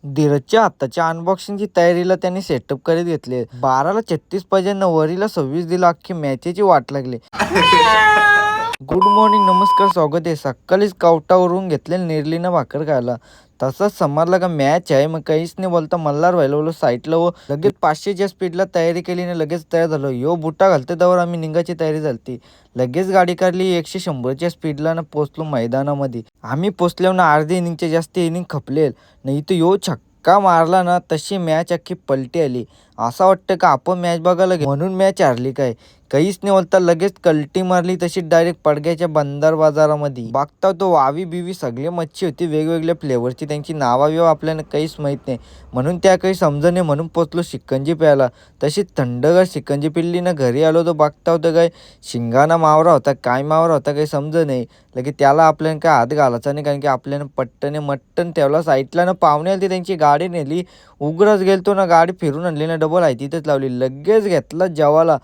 धीरजच्या आत्ताच्या अनबॉक्सिंगची तयारीला त्यांनी सेटअप करीत घेतले. 12ला 36 पाहिजे, 9 26 दिला. अख्खी मॅचेची वाट लागली. गुड मॉर्निंग, नमस्कार, स्वागत आहे. सकाळीच कावटावरून घेतलेलं निर्लीनं भाकर खायला. तसंच समजलं का मॅच आहे. मग काहीच नाही बोलता मल्हार व्हायला बोललो साईडला व लगेच 500च्या स्पीडला तयारी केली ना लगेच तयार झालो. यो बुटा घालते त्यावर आम्ही निघायची तयारी झाली. लगेच गाडी काढली 100च्या स्पीडला ना पोचलो मैदानामध्ये. आम्ही पोचल्यावर ना अर्धी इनिंगच्या जास्त इनिंग खपलेल नाही तर यो छक्का मारला ना तशी मॅच अख्खी पलटी आली. असं वाटतं का आपण मॅच बघायला म्हणून मॅच हारली काय. काहीच नाही बोलता लगेच कल्टी मारली तशी डायरेक्ट पडग्याच्या बंदर बाजारामध्ये. बघता तो वावी बिवी सगळे मच्छी होती वेगवेगळ्या फ्लेवरची. त्यांची नावाबिवा आपल्याला काहीच माहीत नाही म्हणून त्या काही समज नाही म्हणून पोचलो शिकंजी प्यायला. तशी थंडगार शिकंजी पिल्ली ना घरी आलो तर बघता होतं काय शिंगाना मावरा होता काय मावरा होता काही समज नाही. लगे त्याला आपल्याला काय हात घालायचा नाही कारण की आपल्याला पट्टने मट्टन ठेवला साईडला ना. पाहुणे आली त्यांची गाडी नेली. उग्रच गेलतो ना गाडी फिरून आणली ना डबल आहे तिथंच लावली. लगेच घेतला जेवाला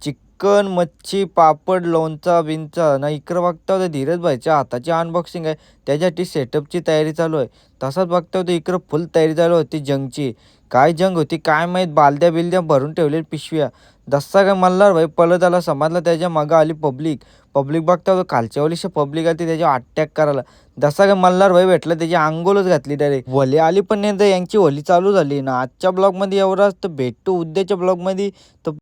चिकन मच्छी पापड लोणचा बिंचा ना. इकडं बघता होतं धीरज भाईच्या हाताची अनबॉक्सिंग आहे त्याच्यासाठी सेटअपची तयारी चालू आहे. तसंच बघता होतं इकडं फुल तयारी चालू होती जंगची. काय जंग होती काय माहीत. बालद्या बिलद्या भरून ठेवलेल्या पिशव्या. जसा काय मल्हार भाई पळत आला समजला त्याच्या मागं आली पब्लिक. पब्लिक बघता होतं खालच्या वलीशी पब्लिक आली त्याच्यावर अटॅक करायला. जसा काय मल्हार भाई भेटला त्याची अंघोलच घातली डायरेक्ट. वली आली पण नाही तर यांची होली चालू झाली ना. आजच्या ब्लॉगमध्ये एवढंच तर भेटू उद्याच्या ब्लॉगमध्ये. तर